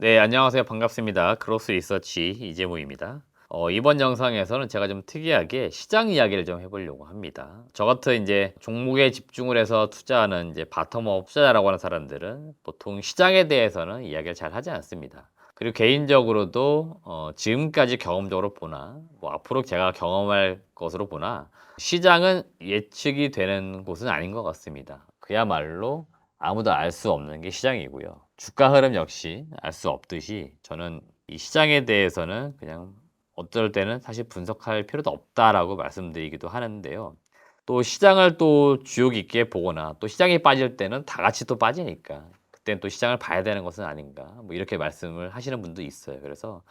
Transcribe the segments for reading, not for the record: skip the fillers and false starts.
네, 안녕하세요. 반갑습니다. 크로스 리서치 이재무입니다. 이번 영상에서는 제가 좀 특이하게 시장 이야기를 좀 해보려고 합니다. 저 같은 이제 종목에 집중을 해서 투자하는 이제 바텀업 투자자라고 하는 사람들은 보통 시장에 대해서는 이야기를 잘 하지 않습니다. 그리고 개인적으로도 지금까지 경험적으로 보나 뭐 앞으로 제가 경험할 것으로 보나 시장은 예측이 되는 곳은 아닌 것 같습니다. 그야말로 아무도 알 수 없는 게 시장이고요. 주가 흐름 역시 알 수 없듯이 저는 이 시장에 대해서는 그냥 어떨 때는 사실 분석할 필요도 없다라고 말씀드리기도 하는데요. 또 시장을 또 주옥 있게 보거나 또 시장이 빠질 때는 다 같이 또 빠지니까 그때는 또 시장을 봐야 되는 것은 아닌가 뭐 이렇게 말씀을 하시는 분도 있어요. 그래서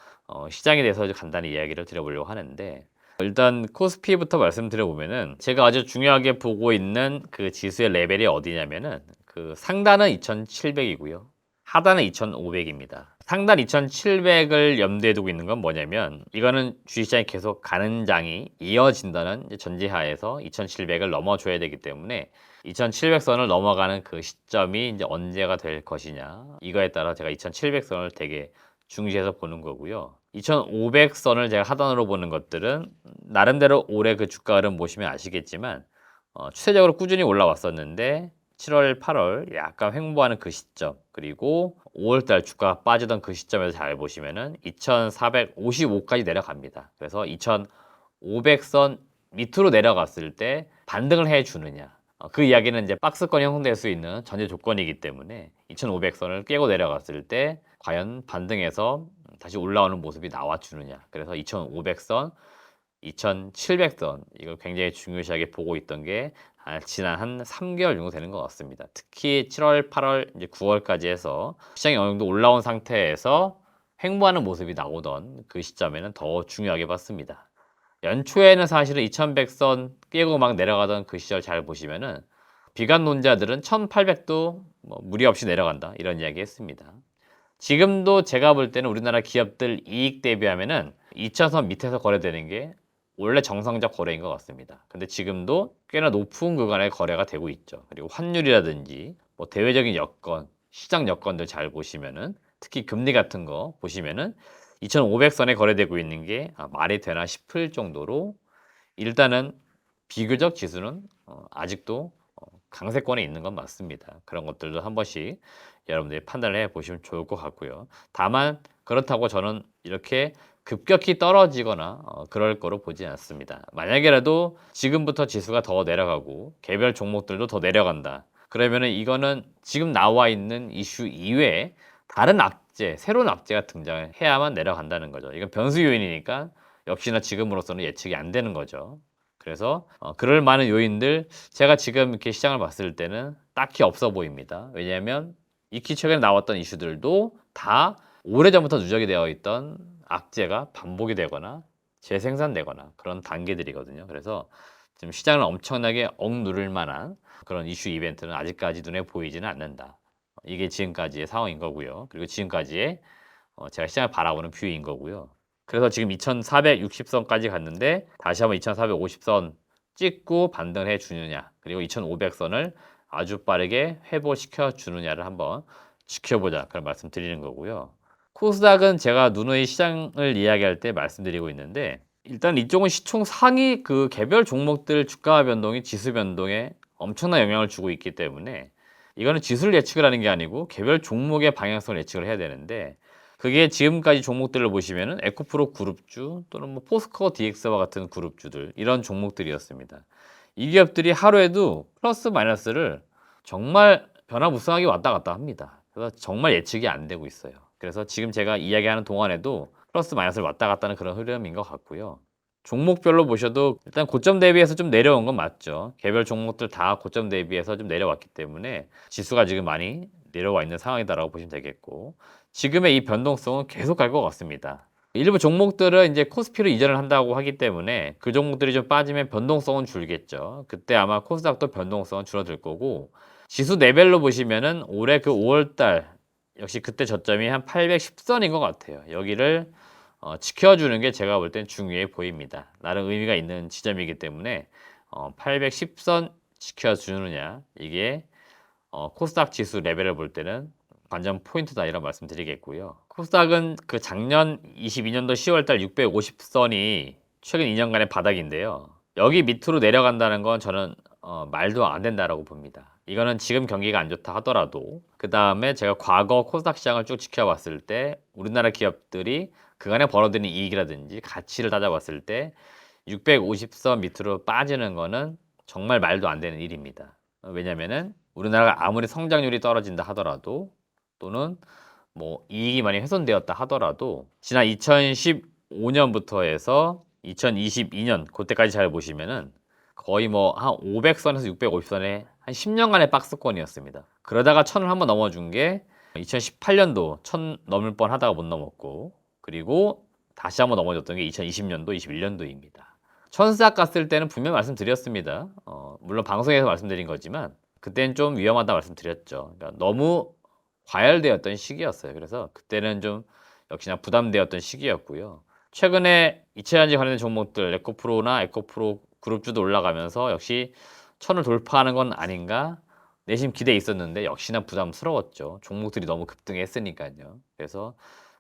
시장에 대해서 간단히 이야기를 드려보려고 하는데 일단 코스피부터 말씀드려 보면은 제가 아주 중요하게 보고 있는 그 지수의 레벨이 어디냐면은 그 상단은 2,700이고요. 하단은 2,500입니다. 상단 2,700을 염두에 두고 있는 건 뭐냐면 이거는 주식시장이 계속 가는 장이 이어진다는 전제하에서 2,700을 넘어줘야 되기 때문에 2,700선을 넘어가는 그 시점이 이제 언제가 될 것이냐 이거에 따라 제가 2,700선을 되게 중시해서 보는 거고요. 2,500선을 제가 하단으로 보는 것들은 나름대로 올해 그 주가 흐름 보시면 아시겠지만 추세적으로 꾸준히 올라왔었는데 7월, 8월 약간 횡보하는 그 시점 그리고 5월달 주가가 빠지던 그 시점에서 잘 보시면은 2,455까지 내려갑니다. 그래서 2,500선 밑으로 내려갔을 때 반등을 해주느냐 그 이야기는 이제 박스권이 형성될 수 있는 전제 조건이기 때문에 2,500선을 깨고 내려갔을 때 과연 반등해서 다시 올라오는 모습이 나와주느냐 그래서 2,500선 2,700선 이걸 굉장히 중요시하게 보고 있던 게 지난 한 3개월 정도 되는 것 같습니다. 특히 7월, 8월, 이제 9월까지 해서 시장이 어느 정도 올라온 상태에서 횡보하는 모습이 나오던 그 시점에는 더 중요하게 봤습니다. 연초에는 사실은 2,100선 깨고 막 내려가던 그 시절 잘 보시면은 비관론자들은 1,800도 뭐 무리 없이 내려간다 이런 이야기 했습니다. 지금도 제가 볼 때는 우리나라 기업들 이익 대비하면은 2차선 밑에서 거래되는 게 원래 정상적 거래인 것 같습니다. 근데 지금도 꽤나 높은 구간에 거래가 되고 있죠. 그리고 환율이라든지 뭐 대외적인 여건, 시장 여건들 잘 보시면은 특히 금리 같은 거 보시면은 2,500선에 거래되고 있는 게 말이 되나 싶을 정도로 일단은 비교적 지수는 아직도 강세권에 있는 건 맞습니다. 그런 것들도 한 번씩 여러분들이 판단을 해 보시면 좋을 것 같고요. 다만 그렇다고 저는 이렇게 급격히 떨어지거나 그럴 거로 보지 않습니다. 만약에라도 지금부터 지수가 더 내려가고 개별 종목들도 더 내려간다. 그러면은 이거는 지금 나와 있는 이슈 이외에 다른 악재, 새로운 악재가 등장해야만 내려간다는 거죠. 이건 변수 요인이니까 역시나 지금으로서는 예측이 안 되는 거죠. 그래서 그럴 만한 요인들 제가 지금 이렇게 시장을 봤을 때는 딱히 없어 보입니다. 왜냐하면 익히 최근에 나왔던 이슈들도 다 오래전부터 누적이 되어 있던 악재가 반복이 되거나 재생산되거나 그런 단계들이거든요. 그래서 지금 시장을 엄청나게 억누를 만한 그런 이슈 이벤트는 아직까지 눈에 보이지는 않는다. 이게 지금까지의 상황인 거고요. 그리고 지금까지의 제가 시장을 바라보는 뷰인 거고요. 그래서 지금 2,460선까지 갔는데 다시 한번 2,450선 찍고 반등을 해 주느냐 그리고 2,500선을 아주 빠르게 회복시켜 주느냐를 한번 지켜보자 그런 말씀 드리는 거고요. 코스닥은 제가 누누이 시장을 이야기할 때 말씀드리고 있는데 일단 이쪽은 시총 상위 그 개별 종목들 주가 변동이 지수 변동에 엄청난 영향을 주고 있기 때문에 이거는 지수를 예측을 하는 게 아니고 개별 종목의 방향성을 예측을 해야 되는데 그게 지금까지 종목들을 보시면은 에코프로 그룹주 또는 뭐 포스코 DX와 같은 그룹주들 이런 종목들이었습니다. 이 기업들이 하루에도 플러스 마이너스를 정말 변화무쌍하게 왔다 갔다 합니다. 그래서 정말 예측이 안 되고 있어요. 그래서 지금 제가 이야기하는 동안에도 플러스 마이너스를 왔다 갔다 하는 그런 흐름인 것 같고요. 종목별로 보셔도 일단 고점 대비해서 좀 내려온 건 맞죠. 개별 종목들 다 고점 대비해서 좀 내려왔기 때문에 지수가 지금 많이 내려와 있는 상황이다라고 보시면 되겠고 지금의 이 변동성은 계속 갈 것 같습니다. 일부 종목들은 이제 코스피로 이전을 한다고 하기 때문에 그 종목들이 좀 빠지면 변동성은 줄겠죠. 그때 아마 코스닥도 변동성은 줄어들 거고 지수 레벨로 보시면은 올해 그 5월달 역시 그때 저점이 한 810선인 것 같아요. 여기를 지켜주는 게 제가 볼 땐 중요해 보입니다. 나름 의미가 있는 지점이기 때문에 810선 지켜주느냐 이게 코스닥 지수 레벨을 볼 때는 관전 포인트다 이런 말씀 드리겠고요. 코스닥은 그 작년 22년도 10월달 650선이 최근 2년간의 바닥인데요. 여기 밑으로 내려간다는 건 저는 말도 안 된다라고 봅니다. 이거는 지금 경기가 안 좋다 하더라도 그 다음에 제가 과거 코스닥 시장을 쭉 지켜봤을 때 우리나라 기업들이 그간에 벌어들인 이익이라든지 가치를 따져봤을 때 650선 밑으로 빠지는 거는 정말 말도 안 되는 일입니다. 왜냐면은 우리나라가 아무리 성장률이 떨어진다 하더라도 또는 뭐 이익이 많이 훼손되었다 하더라도 지난 2015년부터 해서 2022년 그때까지 잘 보시면은 거의 뭐 한 500선에서 650선에 한 10년간의 박스권이었습니다. 그러다가 1000을 한번 넘어준 게 2018년도 1000 넘을 뻔 하다가 못 넘었고 그리고 다시 한번 넘어졌던 게 2020년도, 21년도입니다. 천스닥 갔을 때는 분명히 말씀드렸습니다. 물론 방송에서 말씀드린 거지만 그때는 좀 위험하다 말씀드렸죠. 그러니까 너무 과열되었던 시기였어요. 그래서 그때는 좀 역시나 부담되었던 시기였고요. 최근에 이체전지 관련된 종목들 에코프로나 에코프로 그룹주도 올라가면서 역시 1000을 돌파하는 건 아닌가 내심 기대에 있었는데 역시나 부담스러웠죠. 종목들이 너무 급등했으니까요. 그래서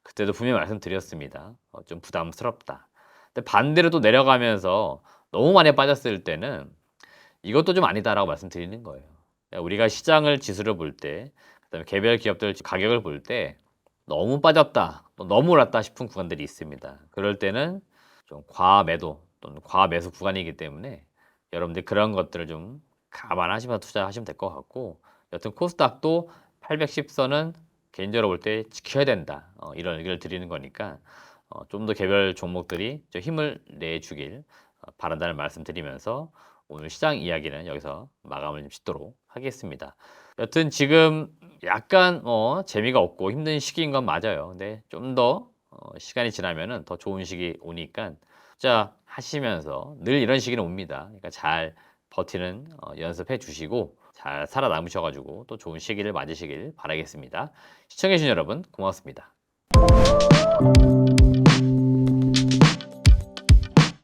그때도 분명히 말씀드렸습니다. 좀 부담스럽다. 근데 반대로 또 내려가면서 너무 많이 빠졌을 때는 이것도 좀 아니다라고 말씀드리는 거예요. 우리가 시장을 지수를 볼 때, 그다음에 개별 기업들 가격을 볼 때 너무 빠졌다, 또 너무 올랐다 싶은 구간들이 있습니다. 그럴 때는 좀 과매도 또는 과매수 구간이기 때문에 여러분들 그런 것들을 좀 감안하시면서 투자하시면 될 것 같고, 여튼 코스닥도 810선은 개인적으로 볼 때 지켜야 된다. 이런 의견을 드리는 거니까 좀 더 개별 종목들이 좀 힘을 내주길 바란다는 말씀 드리면서 오늘 시장 이야기는 여기서 마감을 좀 짓도록 하겠습니다. 여튼 지금 약간 재미가 없고 힘든 시기인 건 맞아요. 근데 좀 더 시간이 지나면은 더 좋은 시기 오니까 진짜 하시면서 늘 이런 시기는 옵니다. 그러니까 잘 버티는 연습해 주시고 잘 살아남으셔가지고 또 좋은 시기를 맞으시길 바라겠습니다. 시청해주신 여러분 고맙습니다.